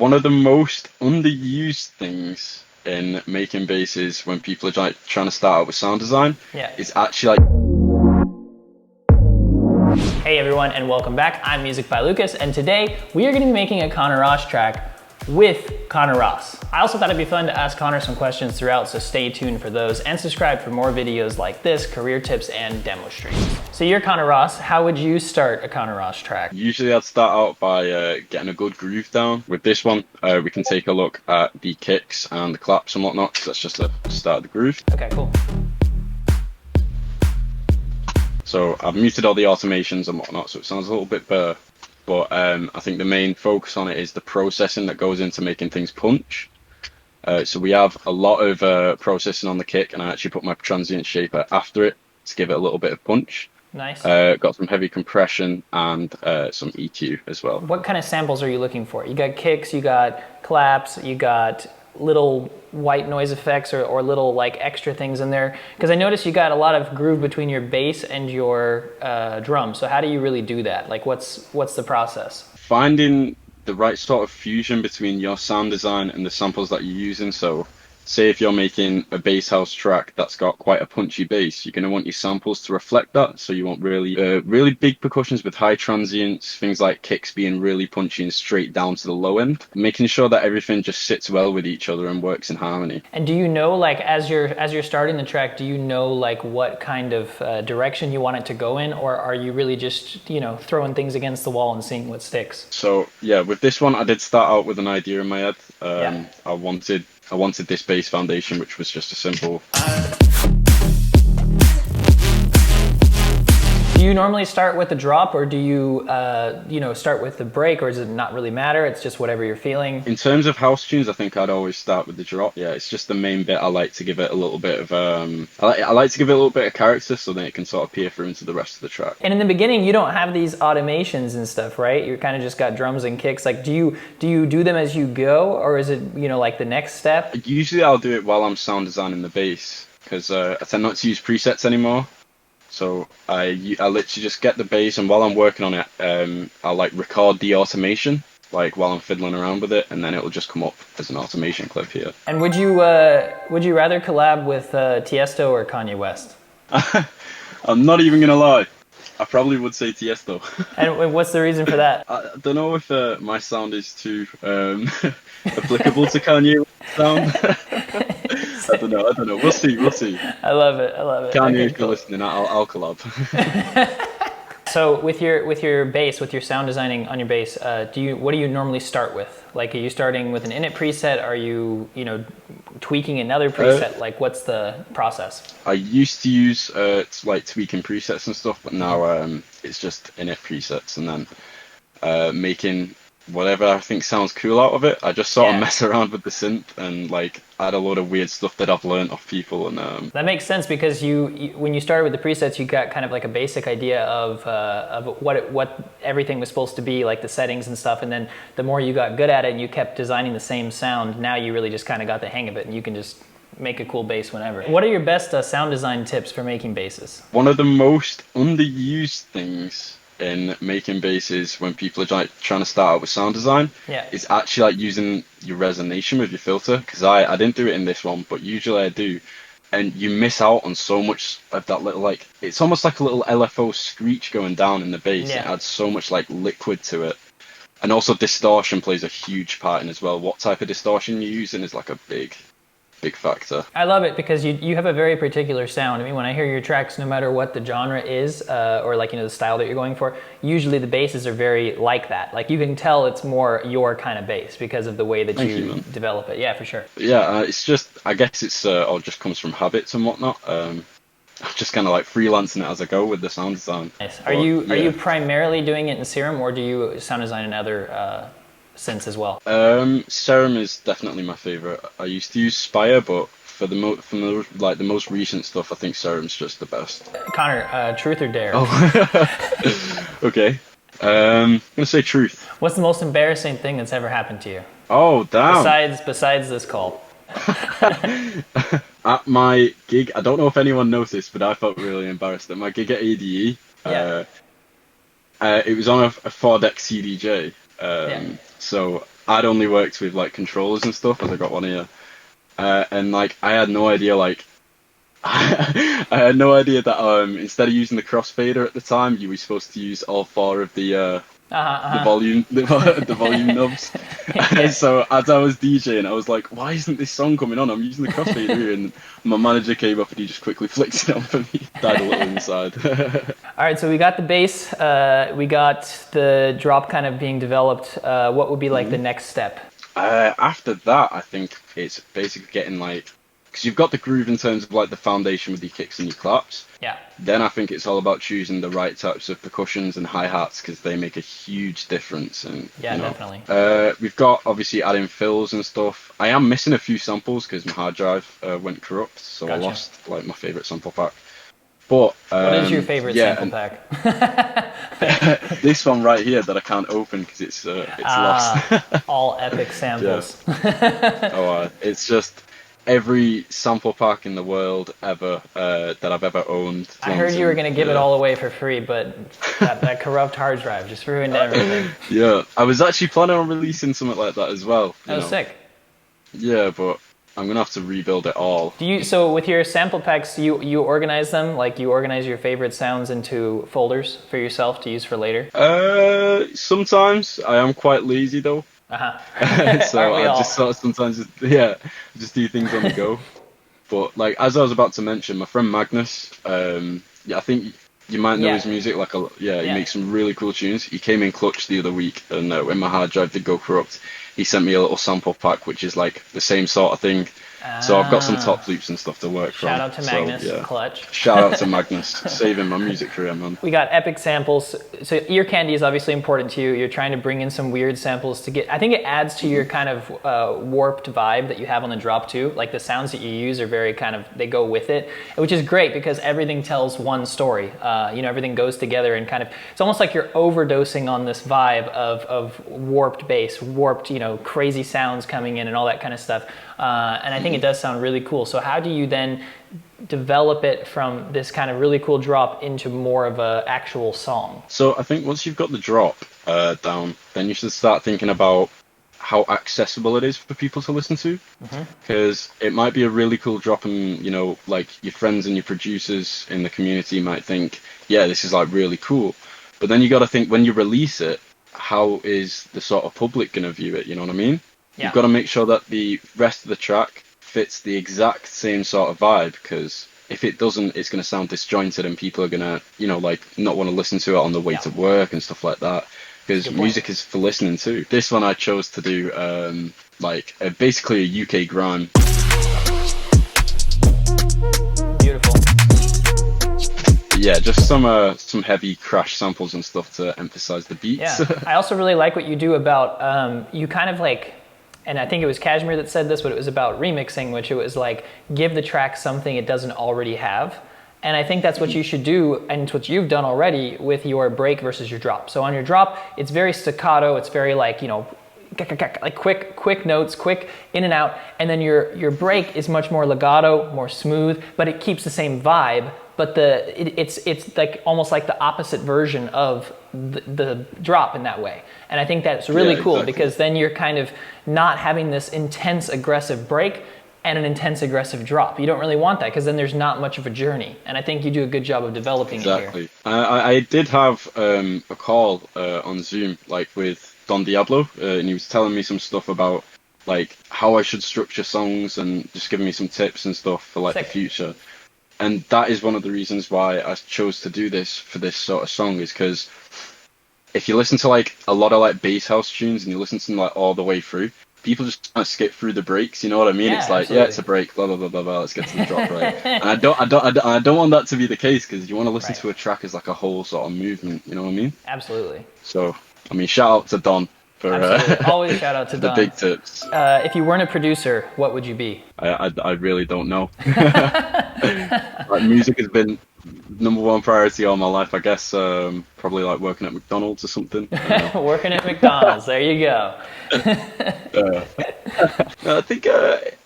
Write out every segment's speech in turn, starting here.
One of the most underused things in making basses when people are like trying to start out with sound design Yeah. is actually like. Hey everyone, and welcome back. I'm Music by Lucas, and today we are going to be making a Connor Ross track with Connor Ross. I also thought it'd be fun to ask Connor some questions throughout, so stay tuned for those and subscribe for more videos like this, career tips, and demo streams. So you're Connor Ross. How would you start a Connor Ross track? Usually I'd start out by getting a good groove down. With this one, we can take a look at the kicks and the claps and whatnot, because that's just the start of the groove. Okay, cool. So I've muted all the automations and whatnot, so it sounds a little bit better. But I think the main focus on it is the processing that goes into making things punch. So we have a lot of processing on the kick, and I actually put my transient shaper after it to give it a little bit of punch. Nice. Got some heavy compression and some EQ as well. What kind of samples are you looking for? You got kicks, you got claps, you got little white noise effects or little like extra things in there? Because I noticed you got a lot of groove between your bass and your drum. So how do you really do that? Like what's the process? Finding the right sort of fusion between your sound design and the samples that you're using. So say if you're making a bass house track that's got quite a punchy bass, you're going to want your samples to reflect that. So you want really big percussions with high transients, things like kicks being really punchy and straight down to the low end, making sure that everything just sits well with each other and works in harmony. And do you know, like as you're starting the track, do you know like what kind of direction you want it to go in, or are you really just, you know, throwing things against the wall and seeing what sticks? So yeah, with this one I did start out with an idea in my head. Yeah. I wanted this bass foundation, which was just a simple. Do you normally start with the drop, or do you, start with the break, or does it not really matter? It's just whatever you're feeling. In terms of house tunes, I think I'd always start with the drop. Yeah, it's just the main bit. I like to give it a little bit of I like to give it a little bit of character, so then it can sort of peer through into the rest of the track. And in the beginning, you don't have these automations and stuff, right? You're kind of just got drums and kicks. Like, do you do them as you go, or is it, like the next step? Usually, I'll do it while I'm sound designing the bass, because I tend not to use presets anymore. So I literally just get the bass, and while I'm working on it, I'll like record the automation, like while I'm fiddling around with it, and then it'll just come up as an automation clip here. And would you rather collab with Tiesto or Kanye West? I'm not even gonna lie, I probably would say Tiesto. And what's the reason for that? I don't know if my sound is too applicable to Kanye sound. I don't know. We'll see. I love it. Kanye, Okay, if you're listening, I'll collab. So with your bass, with your sound designing on your bass, what do you normally start with? Like, are you starting with an init preset? Are you tweaking another preset? Like, what's the process? I used to use like tweaking presets and stuff, but now it's just init presets, and then making whatever I think sounds cool out of it. I just sort of mess around with the synth and like add a lot of weird stuff that I've learned off people. And that makes sense, because you when you started with the presets, you got kind of like a basic idea of what everything was supposed to be, like the settings and stuff. And then the more you got good at it and you kept designing the same sound, now you really just kind of got the hang of it, and you can just make a cool bass whenever. What are your best sound design tips for making basses? one of the most underused things in making basses when people are like trying to start out with sound design is actually like using your resonation with your filter, because I didn't do it in this one, but usually I do, and you miss out on so much of that little, like, it's almost like a little LFO screech going down in the bass. It adds so much like liquid to it. And also distortion plays a huge part in as well. What type of distortion you're using is like a big factor. I love it, because you have a very particular sound. I mean, when I hear your tracks, no matter what the genre is, or like, the style that you're going for, usually the basses are very like that. Like, you can tell it's more your kind of bass because of the way that you develop it. Yeah, for sure. Yeah, it's just, I guess it's all just comes from habits and whatnot. I'm just kind of like freelancing it as I go with the sound design. Nice. Are you primarily doing it in Serum, or do you sound design in other synths as well? Serum is definitely my favorite. I used to use Spire, but for the most recent stuff, I think Serum's just the best. Connor, truth or dare? Oh, okay. I'm gonna say truth. What's the most embarrassing thing that's ever happened to you? Oh, damn. Besides this call. At my gig, I don't know if anyone noticed, but I felt really embarrassed. At my gig at ADE, it was on a 4-deck CDJ. So I'd only worked with like controllers and stuff, as I got one here, and like I had no idea like I had no idea that instead of using the crossfader at the time, you were supposed to use all four of the volume the volume knobs. Yeah. So as I was DJing, I was like, why isn't this song coming on? I'm using the crossfader here, and my manager came up and he just quickly flicked it on for me. Died a little inside. All right, so we got the bass, we got the drop kind of being developed. What would be like the next step? After that, I think it's basically getting like, because you've got the groove in terms of like the foundation with your kicks and your claps. Yeah. Then I think it's all about choosing the right types of percussions and hi-hats, because they make a huge difference. And yeah, you know, definitely. We've got obviously adding fills and stuff. I am missing a few samples because my hard drive went corrupt, so Gotcha. I lost like my favorite sample pack. But what is your favorite sample pack? This one right here that I can't open because it's lost. All epic samples. It's just every sample pack in the world ever that I've ever owned. I heard you were going to give it all away for free, but that corrupt hard drive just ruined everything. Yeah, I was actually planning on releasing something like that as well. That was sick. Yeah, but I'm gonna have to rebuild it all. So with your sample packs, you organize them, like you organize your favorite sounds into folders for yourself to use for later? Sometimes I am quite lazy though. So I just sort of sometimes just do things on the go. But like as I was about to mention, my friend Magnus, I think you might know his music. Like he makes some really cool tunes. He came in clutch the other week, and when my hard drive did go corrupt, he sent me a little sample pack, which is like the same sort of thing. So I've got some top loops and stuff to work from. Shout out to Magnus, clutch. Shout out to Magnus, saving my music career, man. We got epic samples. So ear candy is obviously important to you. You're trying to bring in some weird samples to get, I think it adds to your kind of warped vibe that you have on the drop too. Like the sounds that you use are very kind of, they go with it, which is great because everything tells one story. Everything goes together and kind of, it's almost like you're overdosing on this vibe of warped bass, warped, crazy sounds coming in and all that kind of stuff. And I think it does sound really cool. So how do you then develop it from this kind of really cool drop into more of an actual song? So I think once you've got the drop down, then you should start thinking about how accessible it is for people to listen to. Because it might be a really cool drop and, like your friends and your producers in the community might think, yeah, this is like really cool. But then you got to think when you release it, how is the sort of public going to view it? You know what I mean? Yeah. You've got to make sure that the rest of the track fits the exact same sort of vibe, because if it doesn't, it's going to sound disjointed and people are going to, like not want to listen to it on the way to work and stuff like that, because music is for listening to. This one I chose to do basically a UK grime. Beautiful. Yeah, just some heavy crash samples and stuff to emphasize the beats. Yeah, I also really like what you do about you kind of like, and I think it was Kashmir that said this, but it was about remixing, which it was like, give the track something it doesn't already have. And I think that's what you should do, and it's what you've done already with your break versus your drop. So on your drop, it's very staccato, it's very like, like quick notes, quick in and out, and then your break is much more legato, more smooth, but it keeps the same vibe, but it's like almost like the opposite version of the drop in that way. And I think that's really cool, because then you're kind of not having this intense aggressive break and an intense aggressive drop. You don't really want that, because then there's not much of a journey. And I think you do a good job of developing it here. I did have a call on Zoom, like with Don Diablo, and he was telling me some stuff about like how I should structure songs and just giving me some tips and stuff for like the future. And that is one of the reasons why I chose to do this for this sort of song, is because if you listen to like a lot of like bass house tunes and you listen to them like all the way through, people just kind of skip through the breaks. You know what I mean? Yeah, it's like, absolutely. it's a break, blah blah blah blah blah. Let's get to the drop, right? And I don't want that to be the case, because you want to listen to a track as like a whole sort of movement. You know what I mean? Absolutely. So, I mean, shout out to Don for always shout out to the Don. big tips. If you weren't a producer, what would you be? I really don't know. Like, music has been number one priority all my life, I guess. Probably like working at McDonald's or something. Working at McDonald's, there you go. I think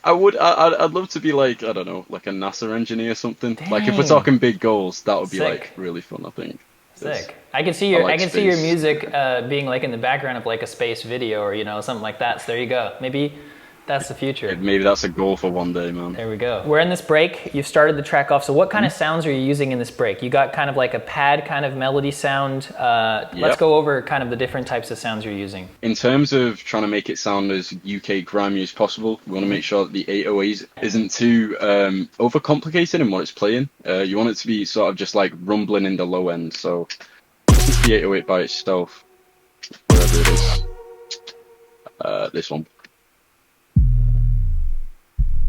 I'd love to be like, I don't know, like a NASA engineer or something. Dang. Like if we're talking big goals, that would be like really fun, I think. Sick. I can see your space. music being like in the background of like a space video or something like that. So there you go. Maybe that's the future. Maybe that's a goal for one day, man. There we go. We're in this break. You've started the track off. So what kind of sounds are you using in this break? You got kind of like a pad kind of melody sound. Let's go over kind of the different types of sounds you're using. In terms of trying to make it sound as UK grimy as possible, we want to make sure that the 808 isn't too overcomplicated in what it's playing. You want it to be sort of just like rumbling in the low end. So just the 808 by itself, wherever it is. This one.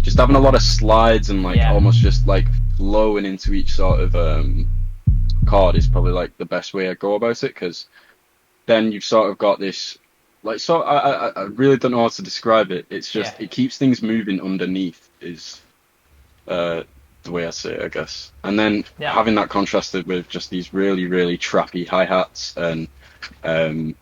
Just having a lot of slides and like almost just like flowing into each sort of chord is probably like the best way I go about it, because then you've sort of got this like I really don't know how to describe it. It's just it keeps things moving underneath is the way I say it, I guess. And then having that contrasted with just these really, really trappy hi-hats and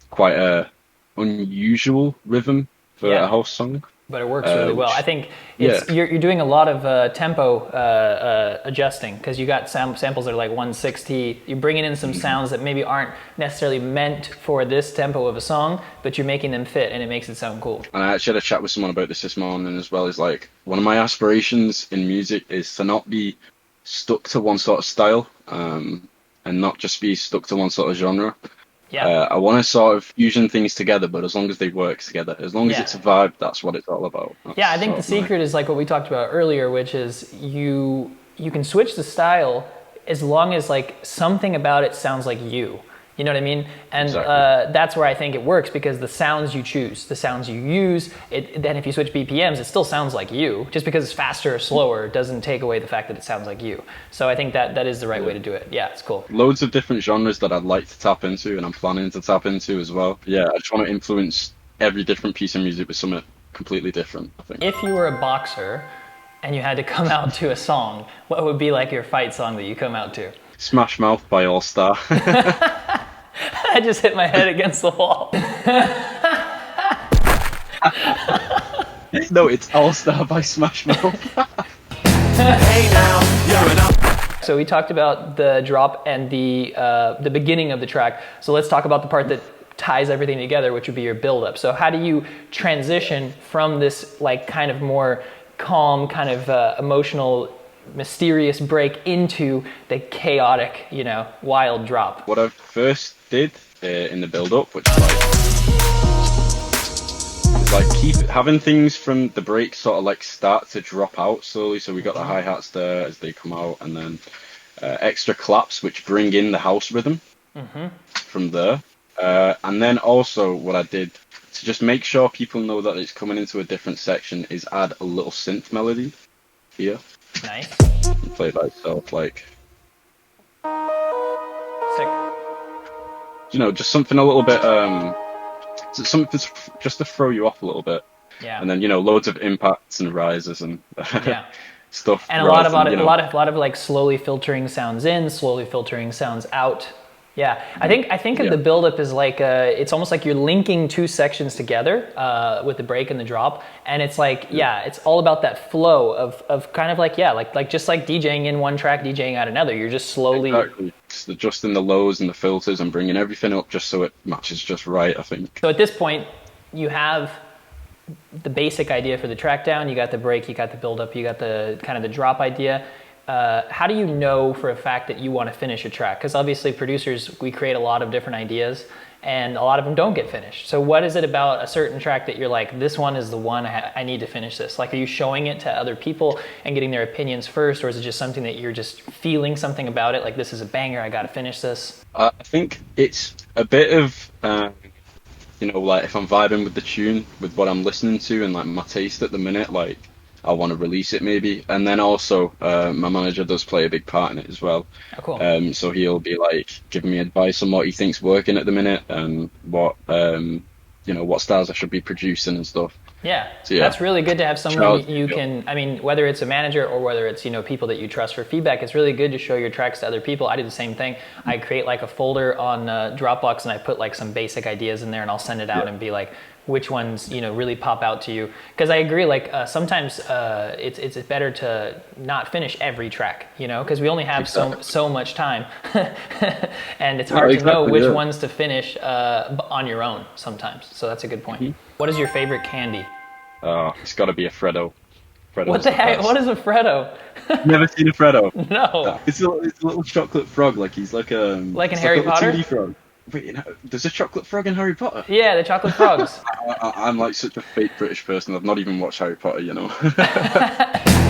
quite a unusual rhythm for a house song. But it works really well. I think you're doing a lot of tempo adjusting, because you got samples that are like 160. You're bringing in some sounds that maybe aren't necessarily meant for this tempo of a song, but you're making them fit, and it makes it sound cool. And I actually had a chat with someone about this morning as well. Is like one of my aspirations in music is to not be stuck to one sort of style, and not just be stuck to one sort of genre. I want to sort of fusion things together, but as long as they work together, as long as it's a vibe, that's what it's all about. I think the secret is like what we talked about earlier, which is you can switch the style as long as like something about it sounds like you. You know what I mean? And that's where I think it works, because the sounds you choose, the sounds you use, then if you switch BPMs, it still sounds like you. Just because it's faster or slower doesn't take away the fact that it sounds like you. So I think that is the right way to do it. Yeah, it's cool. Loads of different genres that I'd like to tap into, and I'm planning to tap into as well. Yeah, I just want to influence every different piece of music with something completely different, I think. If you were a boxer and you had to come out to a song, what would be like your fight song that you come out to? Smash Mouth by All Star. I just hit my head against the wall. No, it's All Star by Smash Mouth. Hey now, you're enough. So we talked about the drop and the beginning of the track. So let's talk about the part that ties everything together, which would be your build-up. So how do you transition from this like kind of more calm, kind of emotional, mysterious break into the chaotic, wild drop? What I first did in the build-up, which is like keep having things from the break sort of like start to drop out slowly. So we got the hi-hats there as they come out, and then extra claps which bring in the house rhythm from there. And then also what I did to just make sure people know that it's coming into a different section is add a little synth melody here. Nice. And play it by itself, like. Sick. Just something a little bit, something just to throw you off a little bit. Yeah. And then loads of impacts and rises and stuff. And a lot of like slowly filtering sounds in, slowly filtering sounds out. Yeah, I think of the buildup as like it's almost like you're linking two sections together with the break and the drop, and it's like it's all about that flow of kind of like just like DJing in one track, DJing out another. You're just slowly just adjusting the lows and the filters and bringing everything up just so it matches just right, I think. So at this point, you have the basic idea for the track down. You got the break, you got the buildup, you got the kind of the drop idea. How do you know for a fact that you want to finish a track? Because obviously producers, we create a lot of different ideas and a lot of them don't get finished. So what is it about a certain track that you're like, this one is the one I need to finish this? Like, are you showing it to other people and getting their opinions first? Or is it just something that you're just feeling something about it? Like, this is a banger, I got to finish this. I think it's a bit of, like if I'm vibing with the tune, with what I'm listening to and like my taste at the minute, like, I want to release it maybe. And then also my manager does play a big part in it as well. Oh, cool. So he'll be like giving me advice on what he thinks working at the minute and what what styles I should be producing and stuff. Yeah, so, that's really good to have someone you can, whether it's a manager or whether it's, people that you trust for feedback, it's really good to show your tracks to other people. I do the same thing. I create like a folder on Dropbox and I put like some basic ideas in there and I'll send it out and be like, which ones, you know, really pop out to you? Because I agree, like sometimes it's better to not finish every track, you know, because we only have so much time, and it's hard to know which ones to finish on your own sometimes. So that's a good point. What is your favorite candy? It's got to be a Freddo. What the heck? What is a Freddo? Never seen a Freddo? No. It's a little chocolate frog, like he's like a like in Harry Potter. 2D frog. Wait, you know, there's a chocolate frog in Harry Potter? Yeah, the chocolate frogs. I'm like such a fake British person. I've not even watched Harry Potter, you know.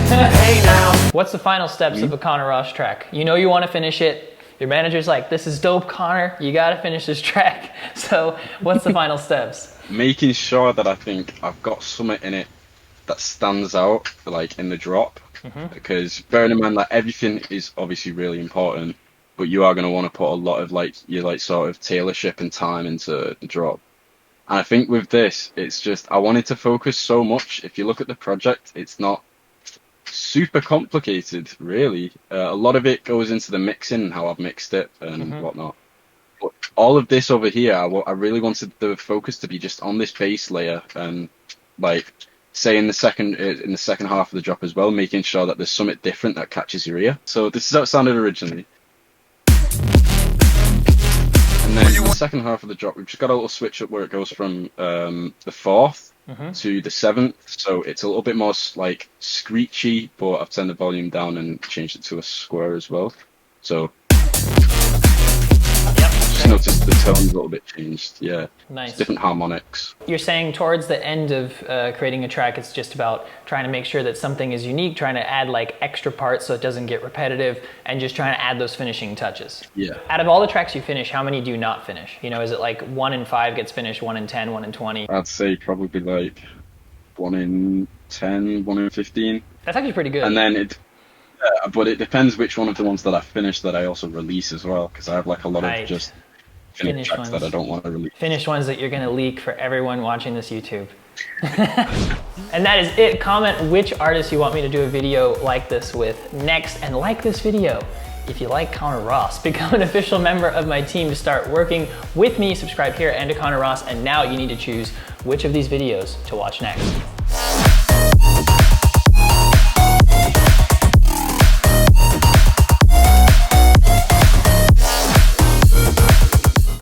Hey now. What's the final steps of a Conor Ross track? You know you want to finish it. Your manager's like, this is dope, Conor. You got to finish this track. So what's the final steps? Making sure that I think I've got something in it that stands out, like in the drop. Because bearing in mind that everything is obviously really important, but you are going to want to put a lot of like your like sort of tailorship and time into the drop. And I think with this, it's just I wanted to focus so much. If you look at the project, it's not super complicated, really. A lot of it goes into the mixing and how I've mixed it and whatnot. But all of this over here, I really wanted the focus to be just on this base layer and like say in the second half of the drop as well, making sure that there's something different that catches your ear. So this is how it sounded originally. And then in the second half of the drop, we've just got a little switch up where it goes from the 4th to the 7th. So it's a little bit more like screechy, but I've turned the volume down and changed it to a square as well. So just noticed the tone's a little bit changed. Yeah, nice. It's different harmonics. You're saying towards the end of creating a track, it's just about trying to make sure that something is unique, trying to add like extra parts so it doesn't get repetitive, and just trying to add those finishing touches. Yeah. Out of all the tracks you finish, how many do you not finish? You know, is it like 1 in 5 gets finished, 1 in 10, 1 in 20? I'd say probably like 1 in 10, 1 in 15. That's actually pretty good. And then but it depends which one of the ones that I finish that I also release as well, because I have like a lot of just finished tracks that I don't want to release. Finished ones that you're going to leak for everyone watching this YouTube. And that is it. Comment which artist you want me to do a video like this with next, and like this video. If you like Conor Ross, become an official member of my team to start working with me. Subscribe here and to Conor Ross, and now you need to choose which of these videos to watch next.